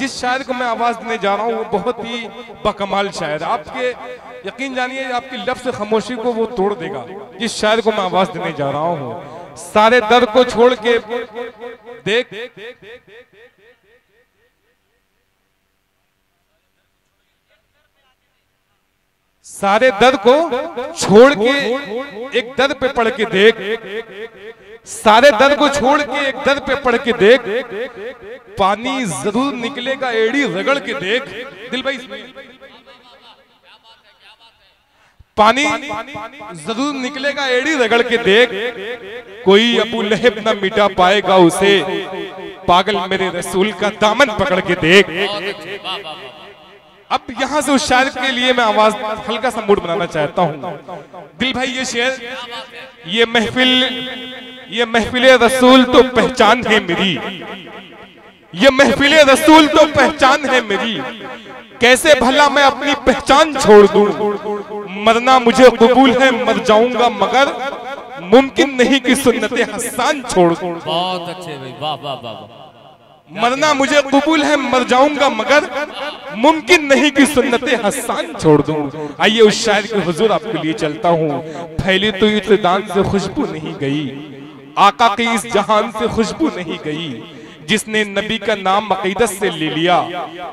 जिस शायर को मैं आवाज देने जा रहा हूँ वो बहुत ही बकमाल शायर, आपके यकीन जानिए आपकी लफ्ज़ खामोशी को वो तोड़ देगा। जिस शायर को मैं आवाज देने जा रहा हूँ, सारे दर्द को छोड़ के देख, सारे दर्द को छोड़ के एक दर्द पे पढ़ के देख, सारे दर्द को छोड़ के एक दर्द पे पढ़ के देख, पानी जरूर निकलेगा एड़ी रगड़ के देख। दिल भाई पानी जरूर निकलेगा एड़ी रगड़ के देख, कोई अबू लहब न मिटा पाएगा उसे, पागल मेरे रसूल का दामन पकड़ के देख। अब यहां से उस शायर के लिए मैं आवाज हल्का सा मूड बनाना चाहता हूं। दिल भाई ये शेर, ये महफिल रसूल तो पहचान है मेरी, ये महफिल रसूल तो पहचान है मेरी, कैसे भला मैं अपनी पहचान छोड़ दूं, मरना मुझे कबूल है मर जाऊंगा मगर मुमकिन नहीं कि सुन्नते हसन छोड़ दूं। बहुत अच्छे भाई, वाह वाह वाह। मरना मुझे कबूल है मर जाऊंगा मगर मुमकिन नहीं कि सुन्नते हसन छोड़ दूं। आइए उस शायर के हुजूर आपके लिए चलता हूँ। फैली तो इत्तेदान से खुशबू नहीं गई, आका की इस जहान से खुशबू नहीं गई, जिसने नबी का नाम अकीदत से ले लिया,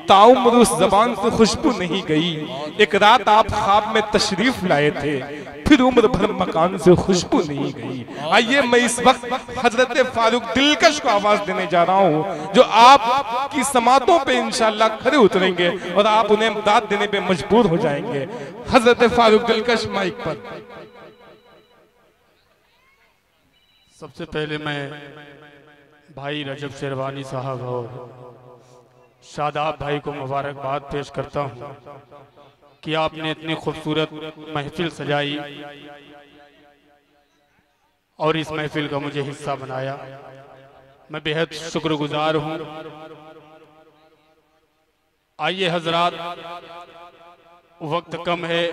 ताउम्र उस जबान से खुशबू नहीं गई। एक रात आप ख्वाब में तशरीफ लाए थे, फिर उम्र भर मकान से खुशबू नहीं गई। आइए मैं इस वक्त हजरत फारूक दिलकश को आवाज देने जा रहा हूँ, जो आपकी समातों पे इंशाल्लाह खड़े उतरेंगे और आप उन्हें दाद देने पे मजबूर हो जाएंगे। हजरत फारूक दिलकश माइक पर। सबसे पहले मैं भाई रजब शेरवानी साहब और शादाब भाई को मुबारकबाद पेश करता हूँ कि आपने इतनी खूबसूरत महफिल सजाई और इस महफिल का मुझे हिस्सा बनाया। मैं बेहद शुक्रगुजार हूँ। आइए हजरात, वक्त कम है,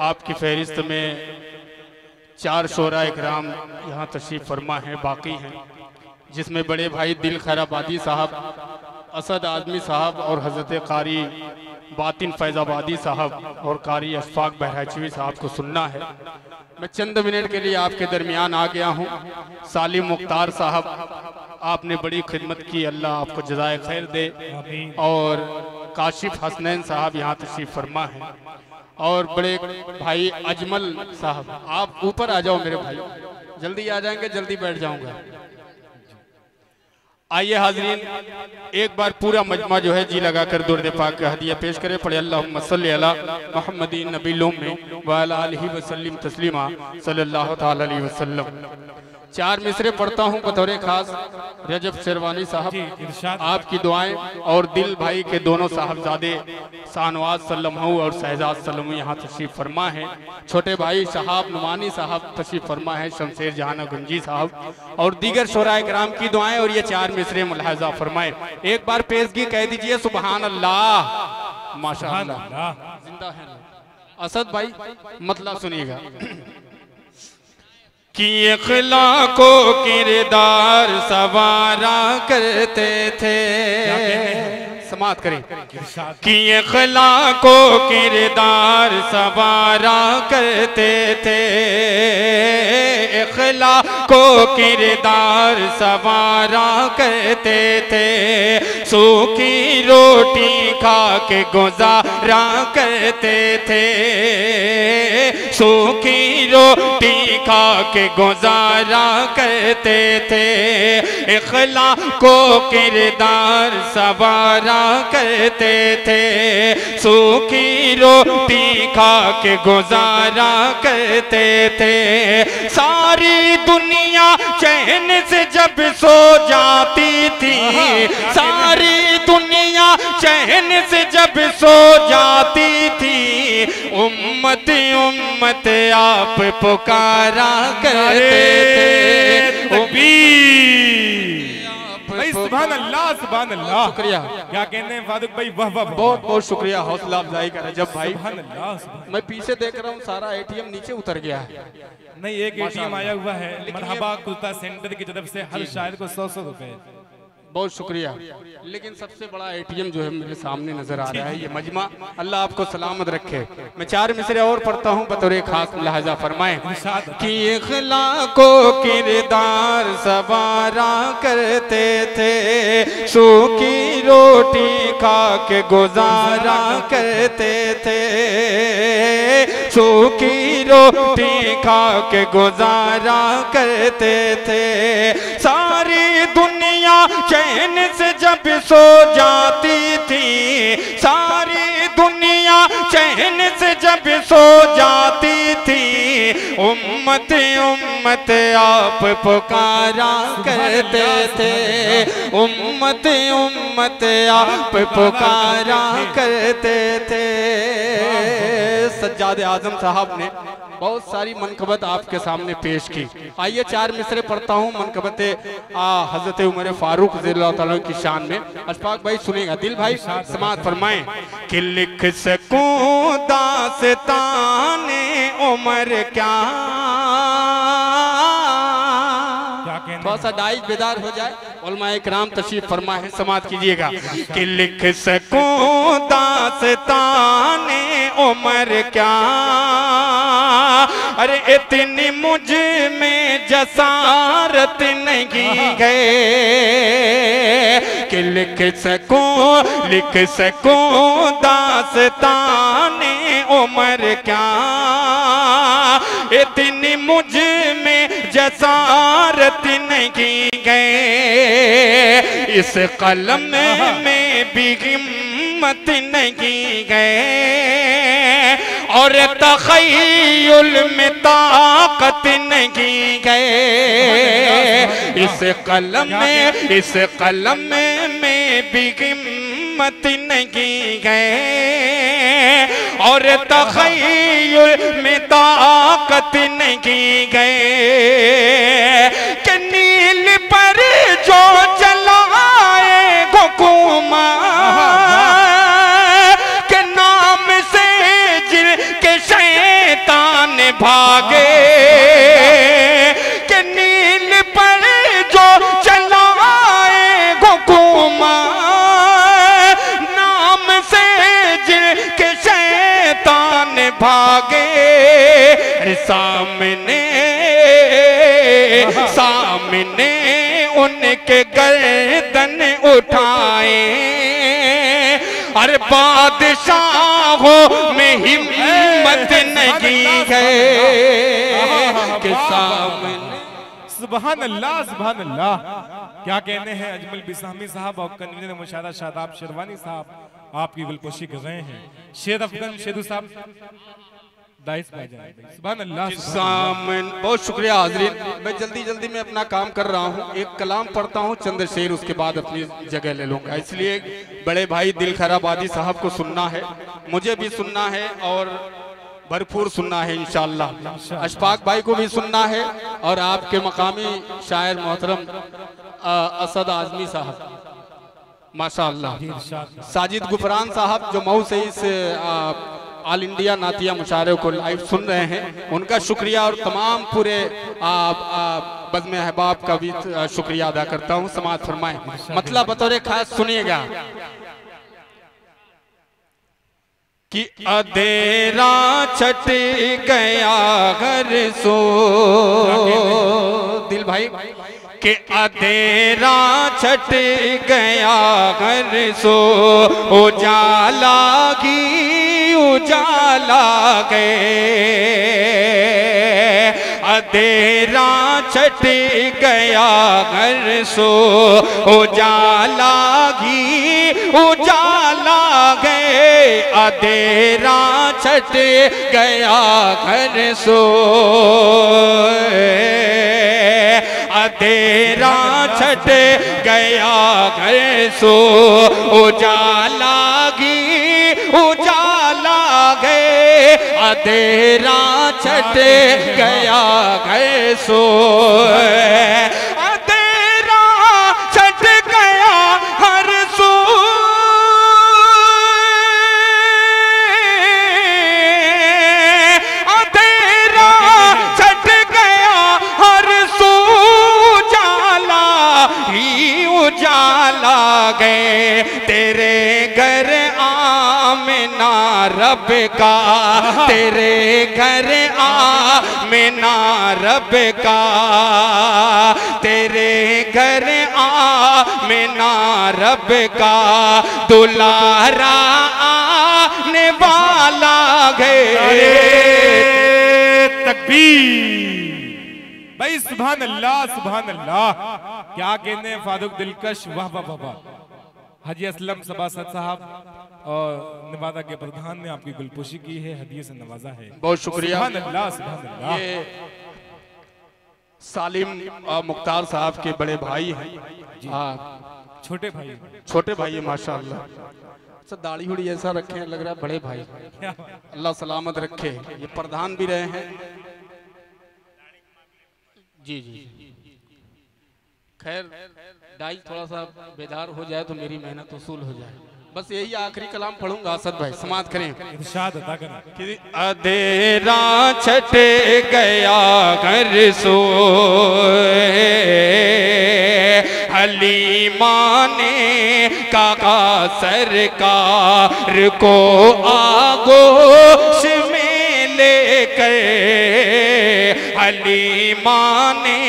आपकी फहरिस्त में 4 शोरा इकराम यहाँ तशरीफ फरमा है, बाकी हैं, जिसमें बड़े भाई दिल खैराबादी साहब, असद आदमी साहब और हजरत कारी बातिन फैजाबादी साहब और कारी अशफाक बहराचवी साहब को सुनना है। मैं चंद मिनट के लिए आपके दरमियान आ गया हूँ। सालिम मुख्तार साहब, आपने बड़ी खिदमत की, अल्लाह आपको जज़ाए खैर दे। और काशिफ हसनैन साहब यहाँ तशरीफ फरमा है, और बड़े भाई अजमल साहब, आप ऊपर आ जाओ मेरे भाई, जल्दी आ जाएंगे, जल्दी बैठ जाऊंगा। आइए हाजरीन, एक बार पूरा मजमा जो है जी लगाकर दुर्द पाक का हदिया पेश करे। पढ़े अल्लाहुम्मा सल्ली अला मुहम्मदिन नबील उम्मी व अला आलिहि व सल्लिम तस्लीमा सल्लल्लाहु तआला अलैहि वसल्लम। 4 मिसरे पढ़ता हूँ बतौर खास रजब शेरवानी साहब, आपकी दुआएं और दिल भाई के दोनों साहबजादे शाहनवाज सल्लमहू और शहजाद सल्लमहू यहाँ तशरीफ फरमा है। छोटे भाई शहाब नुमानी साहब तशरीफ फरमा है, शमशेर जहाना गंजी साहब और दीगर शोराए कराम की दुआएं और ये 4 मिसरे मुलाहजा फरमाए। एक बार पेशगी कह दीजिए सुबहान अल्लाह, माशाअल्लाह, जिंदा है। असद भाई मतलब सुनिएगा कि अखलाको किरदार सवारा करते थे, समात करें, कि अखलाको किरदार सवारा करते थे, अखलाको किरदार सवारा करते थे, सूखी रोटी खा के गुजारा करते थे, सूखी रोटी खा के गुजारा करते थे, अखलाको किरदार सवारा करते थे, सूखी रोटी खा के गुजारा करते थे। सारी दुनिया चैन से जब सो जाती थी, सारी दुनिया चैन से जब सो जाती थी, उम्मत उम्मत आप पुकारा करते थे। भाई सुभान अल्लाह, सुभान अल्लाह, शुक्रिया। क्या कहते हैं फारूक भाई, वाह वाह, बहुत बहुत शुक्रिया हौसला अफजाई का रजब भाई। सुभान अल्लाह। मैं पीछे देख रहा हूँ सारा एटीएम नीचे उतर गया है। नहीं, एक एटीएम आया हुआ है मरहबा कुर्ता सेंटर की तरफ से, हर शायर को 100-100 रुपए। बहुत शुक्रिया। लेकिन सबसे बड़ा एटीएम जो है मेरे सामने नजर आ रहा है, ये मजमा, अल्लाह आपको सलामत रखे। मैं 4 मिसरे और पढ़ता हूँ, बतौर खास लिहाजा फरमाएं कि इखलाको किरदार सवारा करते थे, सूखी रोटी खा के गुजारा करते थे, सूखी रोटी खा के गुजारा करते थे। सारी दुनिया चैन से जब सो जाती थी, सारी दुनिया चैन से जब सो जाती थी, उम्मत उम्मत आप पुकारा करते थे, उम्मत उम्मत आप पुकारा करते थे। सज्जाद आजम साहब ने बहुत सारी मनकबत आपके सामने पेश की। आइए 4 मिसरे पढ़ता हूँ मनकबत हजरत उमर फारूक रज़ियल्लाहु ताला की शान में। अशफाक भाई सुनेगा, दिल भाई समाअत फरमाएं कि लिख सकूं दास्ताने उमर क्या, थोड़ा सा डाइज बेदार हो जाए, उलमाए किराम तशरीफ फरमा है, समाअत कीजिएगा कि लिख सकूं दास्ताने उमर क्या, अरे इतनी मुझ में जसारत नहीं गए कि लिख सकूं दास्ताने उमर क्या, इतनी मुझ में जसारत नहीं गए, इस कलम में भी हिम्मत नहीं गए, और तख़य्युल में ताकत नहीं गए, इस कलम में भी हिम्मत नहीं गए, और तख़य्युल में ताकत नहीं गए, कि नील पर जो चलाए हुकूमत के नाम से जिनके शैतान भागे, के नील पर जो चलाए हुकूमत नाम से जिनके शैतान भागे, सामने उनके गर्दन उठाए, अरे बादशाहों में हिम्मत नहीं है कि सामने। सुभान अल्लाह, सुभान अल्लाह। क्या कहने हैं अजमल बिसामी साहब और कन्वीनर मुशारा शादाब शेरवानी साहब, आपकी गुलपोशी कर रहे हैं। शेर अफगन शेदू साहब सुभान अल्लाह। बहुत शुक्रिया हाज़रीन। मैं जल्दी में अपना काम कर रहा हूँ, एक कलाम पढ़ता हूँ, चंद शेर, उसके बाद अपनी जगह ले लूँगा। इसलिए बड़े भाई दिल खैराबादी साहब को सुनना है, मुझे भी सुनना है और भरपूर सुनना है इंशाअल्लाह। अशफाक भाई को भी सुनना है और आपके मकामी शायर मोहतरम असद आजमी साहब, माशाअल्लाह। साजिद गुफरान साहब जो मऊ से इस ऑल इंडिया नातिया मुशायरे को लाइव सुन रहे हैं, उनका शुक्रिया और तमाम पूरे बज़्म अहबाब का भी शुक्रिया अदा करता हूँ। समाअत फरमाएं, मतलब बतौर खास सुनिएगा कि अधेरा छट गया घर सो, दिल भाई कि अधेरा छट गया घर सो, उजाला की उजाला गए, अधेरा छट गया घर सो, उजाला की उजाला गए, अधेरा छट गया घर सो, अधेरा छट गया घर सो, उजाला की उजाला गए, अधेरा छट गया घर सो, अधेरा छट गया हर सो, अधेरा छट गया हर सो, उजाला घर आमिना रब का, तेरे घर आमिना रब का, तेरे घर आमिना रब का दुलारा आने वाला है। तकबीर। भाई सुभान अल्लाह सुभान अल्लाह, क्या कहने फारूक दिलकश, वाह वाह वाह वाह। हाजी असलम सबासत साहब और नवादा के प्रधान ने आपकी गुलपोशी की है, हदिये से नवाजा है। बहुत शुक्रिया। सुभान अल्लाह सुभान अल्लाह। ये सालिम मुख्तार साहब के बड़े भाई हैं, छोटे भाई, छोटे भाई है माशाअल्लाह। अच्छा दाढ़ी हुड़ी ऐसा रखे हैं, लग रहा है बड़े भाई। अल्लाह सलामत रखे। ये प्रधान भी रहे हैं। जी जी खैर दाई थोड़ा सा बेदार हो जाए तो मेरी मेहनत वसूल हो जाए। बस यही आखिरी कलाम पढ़ूंगा। असद भाई समाप्त करें। इरशाद अदा करें। अधेरा छट गया घर सोए, हलीमा ने काका सरकार को आगोश में लेकर, हलीमा ने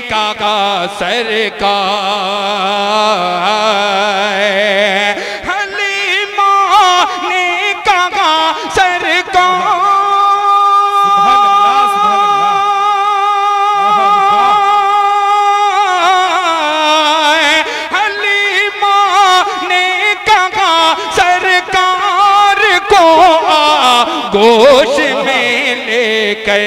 काका सरकार, हलीमा ने काका सरकार, हलीमा ने काका सरकार को गोश में लेकर,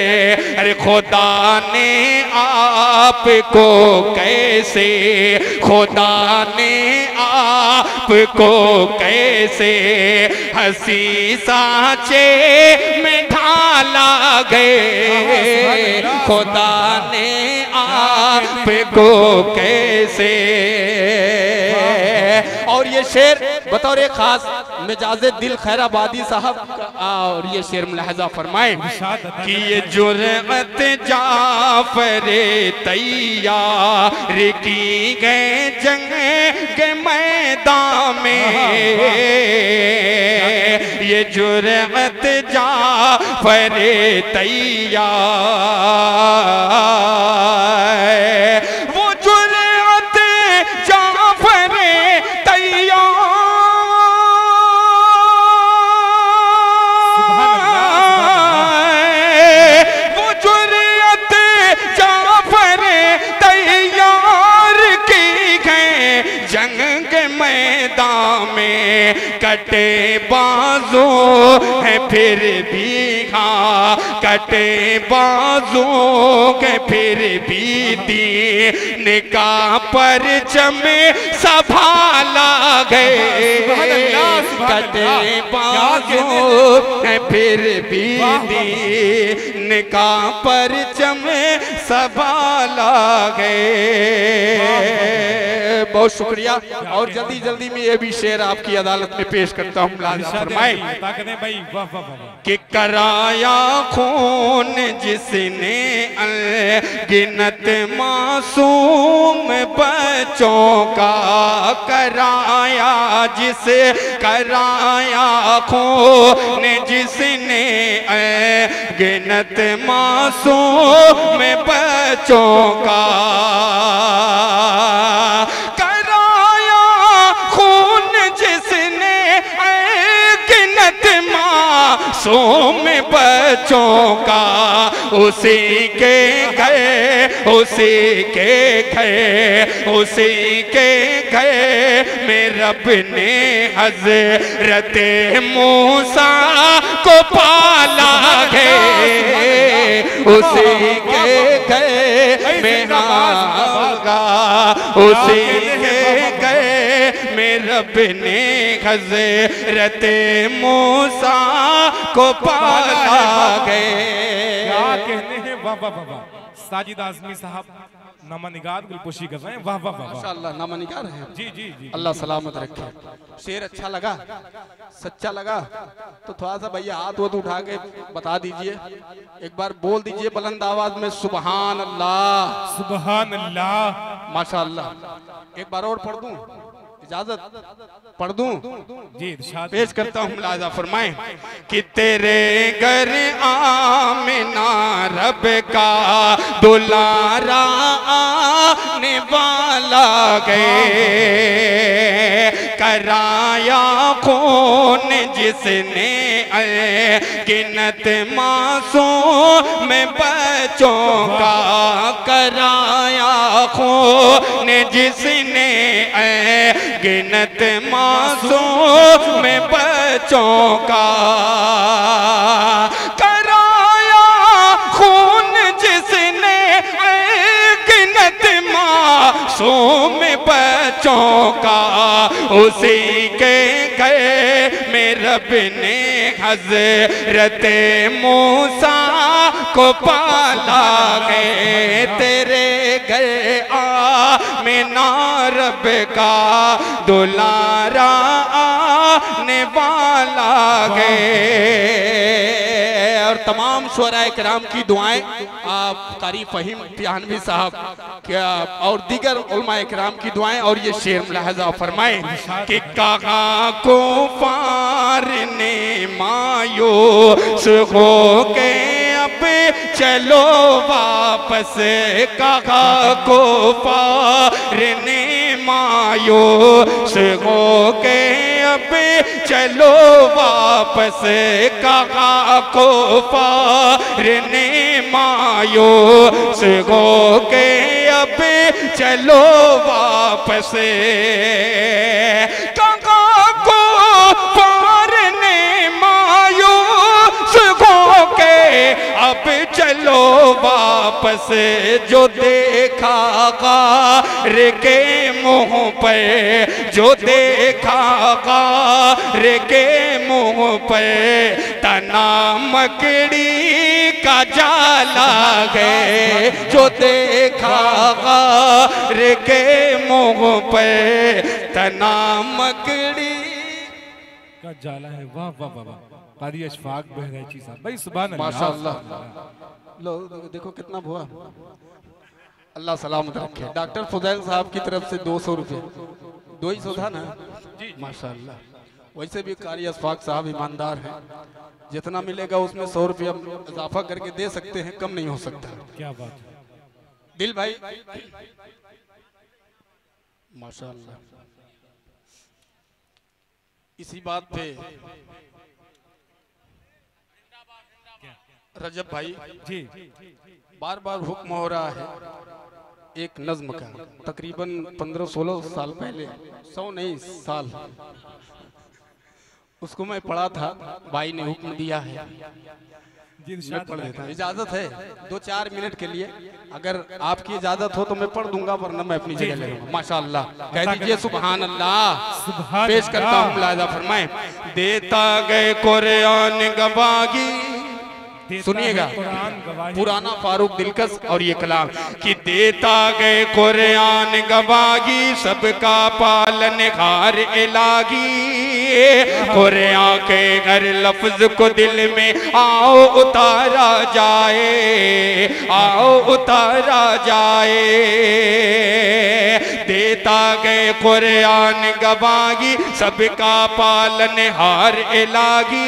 अरे खुदा ने आपको कैसे, खुदा ने आपको कैसे हंसी सांचे में ढाला गए, खुदा ने आपको कैसे। और ये शेर बतौर खास मिजाजे दिल खैराबादी साहब और ये शेर मुलाहजा फरमाए कि ये जुर्रत जाफरे तैयार की गए जंग के मैदान में, ये जुर्रत जाफरे तैयार, वो जुर्रत जाफरे तैयार, वो जुर्रत जाफरे तैयार की गए जंग के मैदान में, कटे बाजू है फिर भी, हाँ कटे बाजू के फिर भी दीन का परचम संभाला गए, कटे बाजू है फिर भी दीन का परचम संभाला गए। बहुत शुक्रिया। और जल्दी जल्दी में ये भी शेर आपकी अदालत में पेश करता हूँ। फरमाए कि कराया खून जिसने गिनत मासूम बच्चों का, कराया जिसे कराया खून जिसने गिनत मासूम बच्चों का, कराया खून जिसने गिनत मासूम बच्चों का, उसी के घर, उसी के घर, उसी के घर में रब ने हजरत मूसा को पाला है, उसी के घर में होगा, उसी के घर में रब ने हजरत मूसा को पाला गए। क्या कहने हैं, वाह वाह वाह वाह। साजिद आजमी साहब नामा निगार गुलपोशी कर रहे हैं, वाह वाह वाह माशाअल्लाह। नामा निगार है जी जी जी। अल्लाह सलामत रखे। शेर अच्छा लगा, सच्चा लगा तो थोड़ा सा भैया हाथ वो उठा के बता दीजिए, एक बार बोल दीजिए बुलंद आवाज में सुबहान अल्लाह, सुबहान अल्लाह, माशाअल्लाह। एक बार और पढ़ दूं इजाजत पढ़ दूं? जी इरशाद। पेश करता हूँ, मुलाजा फरमाएं कि तेरे घर आमिना रब का दुलारा आने वाला गए, कराया खून जिसने गिनत मासूम बच्चों का, कराया खून जिसने गिनत मासूम बच्चों का, कराया खून जिसने गिनत मासूम बच्चों का, उसी के गए में रब ने हजरत मूसा को पाला गए, तेरे गए आमिना रब का दुलारा आने वाला गए। और तमाम शुअराए किराम की दुआएं आप कारी फहीम तिहानवी साहब क्या और दीगर उलमाए किराम की दुआएं, और ये शेर मुलाहजा फरमाएं कि कहा को पार ने मायूस हो के अब चलो वापस, कहा को पार ने मायूस हो के अब चलो वापस, कहा को पार ने मायूस हो के अब चलो वापस, कहा को पार ने मायूस हो के अब चलो वापस, जो देखा गार के मुंह पे, जो देखा गार के मुंह पे तना मकड़ी का जाला गए, जो देखा गार के मुंह पे तना मकड़ी का जाला है। वाह वाह वाह वाह, कारी अशफाक बहरैची साहब भाई, सुभान अल्लाह माशाअल्लाह। लो देखो कितना हुआ, अल्लाह सलामत रखे। डॉक्टर फुदैल साहब की तरफ से 200 रुपये, 200 था ना माशाअल्लाह। वैसे भी कारी अशफाक साहब ईमानदार हैं, जितना मिलेगा उसमें 100 रुपया इजाफा करके दे सकते हैं, कम नहीं हो सकता। क्या बात है दिल भाई माशाअल्लाह। इसी बात पे रजब भाई जी, बार बार हुक्म हो रहा है एक नज्म का, तकरीबन 15-16 साल पहले, 100 नहीं साल, उसको मैं पढ़ा था, भाई ने हुक्म दिया है, मैं पढ़ देता हूं। इजाजत है 2-4 मिनट के लिए, अगर आपकी इजाजत हो तो मैं पढ़ दूंगा, वरना मैं अपनी जगह ले लूंगा। माशाअल्लाह कह दीजिए सुभान अल्लाह। पेश करता हूँ, मुलाहिजा फरमाएं। देता गए कुरान गवाही, सुनिएगा पुराना फारूक दिलकश और ये कलाम कि देता गए कुरान गवाही, सबका पालनहार इलाही, कुरान के हर लफ्ज को दिल में आओ उतारा जाए, आओ उतारा जाए। देता गए कुरान गवाही, सबका पालनहार इलाही,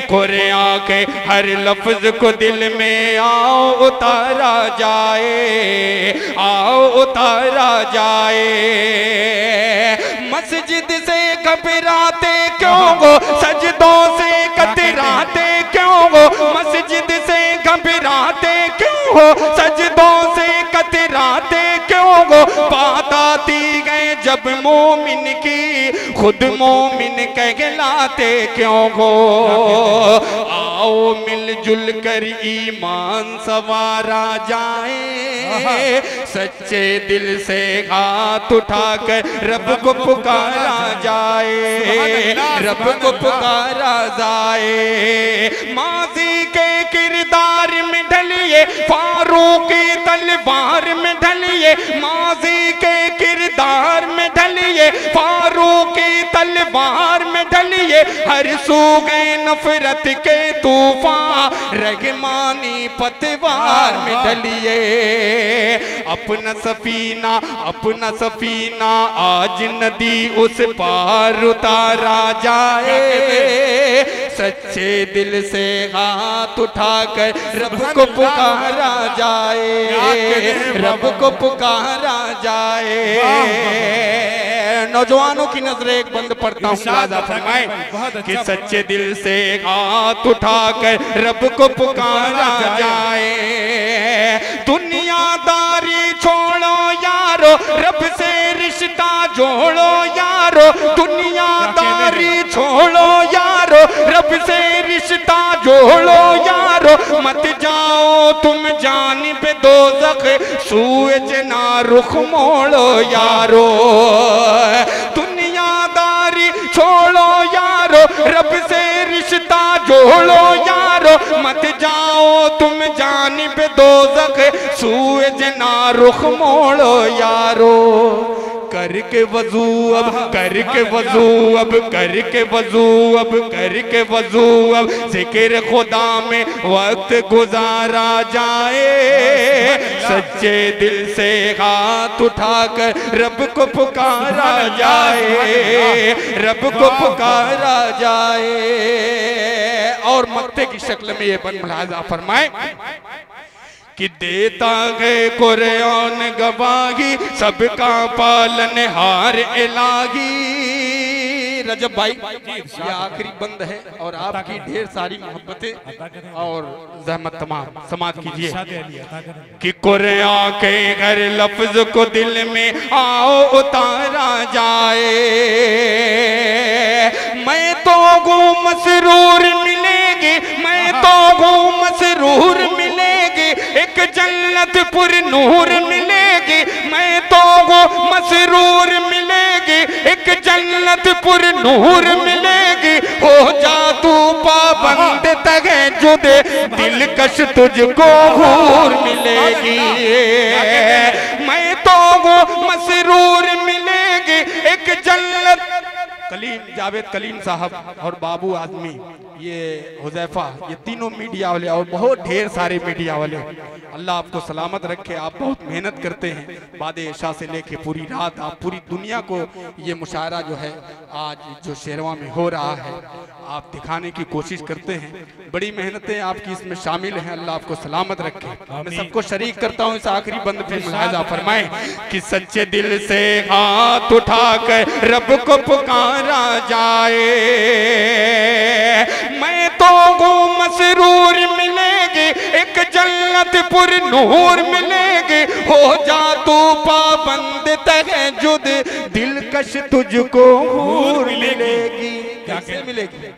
कुरान के हर लफ्ज को दिल में आओ उतारा जाए, आओ उतारा जाए। मस्जिद से घबराते क्यों हो, सजदों से कतराते क्यों हो, मस्जिद से घबराते क्यों हो, सजदों से कतराते क्यों हो। बात आती गए जब मोमिन की, खुद मोमिन कहलाते क्यों हो। आओ मिलजुल कर ईमान सवारा जाए, सच्चे दिल से हाथ उठाकर रब को पुकारा जाए, रब को पुकारा जाए। माजी के किरदार में ढलिए, फारूक की तलवार में ढलिए, माजी के किरदार में ढलिए, फारूक की तलवार में ढलिए, हर सू गए नफरत के तूफान, रहमानी पतवार में ढलिए। अपना सफीना आज नदी उस पार उतारा जाए, सच्चे दिल से हाथ उठाकर रब को पुकारा जाए, रब को पुकारा जाए। नौजवानों की नजरें एक बंद पढ़ता हूँ, मुलाजा फरमाए कि सच्चे दिल से हाथ उठाकर रब को पुकारा जाए। दुनियादारी छोड़ो यारो, रब से रिश्ता जोड़ो यारो, दुनियादारी छोड़ो यारो, रब से रिश्ता जोड़ो यारो। मत जाओ तुम जानिब दोज़ख, सूए जना रुख मोड़ो यारो। दुनियादारी छोड़ो यारो, रब से रिश्ता जोड़ो यारो। मत जाओ तुम जानिब दोज़ख, सूए जना रुख मोड़ो यारो। करके वजू अब, करके वजू अब, करके वजू अब, करके वजू अब, जिक्र खुदा में वक्त गुजारा जाए। सच्चे दिल से हाथ उठाकर रब को पुकारा जाए, रब को पुकारा जाए। और मक्ते की शक्ल में ये बन मुलाजा फरमाए कि देता है कुरान गवाही, सबका पालनहार इलाही। रजब भाई ये आखिरी बंद है और आपकी ढेर सारी मोहब्बतें और ज़हमत तमाम समात कीजिए कि कुरान के हर लफ्ज को दिल में आओ उतारा जाए। मैं तो गो मसरूर मिलेगी, मैं तो गो मसरूर मिलेगी, एक जन्नत पुर नूर मिलेगी। मैं तो गो मसरूर मिलेगी, एक जन्नत पुर नूर मिलेगी। हो जा तू पाबंद तहज्जुद, दिलकश तुझको हूर मिलेगी। मैं तो गो मसरूर मिलेगी, एक जन्नत। कलीम जावेद कलीम साहब और बाबू आजमी, ये हुज़ैफा, ये तीनों मीडिया वाले और बहुत ढेर सारे मीडिया वाले, अल्लाह आपको सलामत रखे। आप बहुत मेहनत करते हैं, बाद इशा से लेके पूरी रात आप पूरी दुनिया को ये मुशायरा जो है आज जो शेरवा में हो रहा है आप दिखाने की कोशिश करते हैं। बड़ी मेहनतें आपकी इसमें शामिल हैं, अल्लाह आपको सलामत रखे। मैं सबको शरीक करता हूँ इस आखिरी बंद पे। मुलाहिजा फरमाएं कि सच्चे दिल से हाथ उठाकर रब को पुकारा जाए। मैं तो गो मसरूर मिलेगी, एक जन्नत पुर नूर मिलेगी। हो जा तू पाबंद तहज्जुद, दिलकश तुझको हूर मिलेगी। कैसे मिलेगी?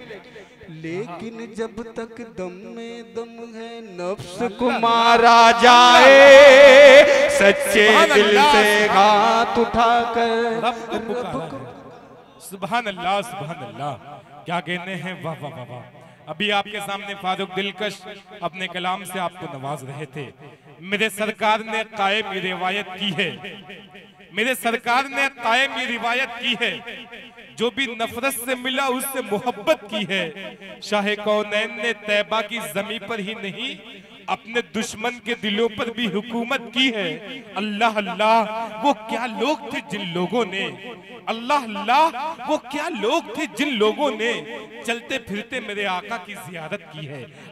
लेकिन जब तक दम में दम है नफ्स को मारा जाए। सच्चे दिल से हाथ उठाकर रब को। सुभान अल्लाह, सुभान अल्लाह, क्या कहने हैं, वाह वाह वाह वाह। अभी आपके सामने फारूक दिलकश अपने कलाम से आपको नवाज रहे थे। मेरे सरकार ने कायम ये रिवायत की है, मेरे सरकार ने कायम ये रिवायत की है, जो भी नफरत से मिला उससे मोहब्बत की है। शाह कौनैन ने तैबा की जमीन पर ही नहीं अपने दुश्मन के दिलों पर भी हुकूमत की है। अल्लाह अल्लाह वो क्या लोग थे जिन लोगों ने, अल्लाह अल्लाह वो क्या लोग थे जिन लोगों ने चलते फिरते मेरे आका की जियारत की है।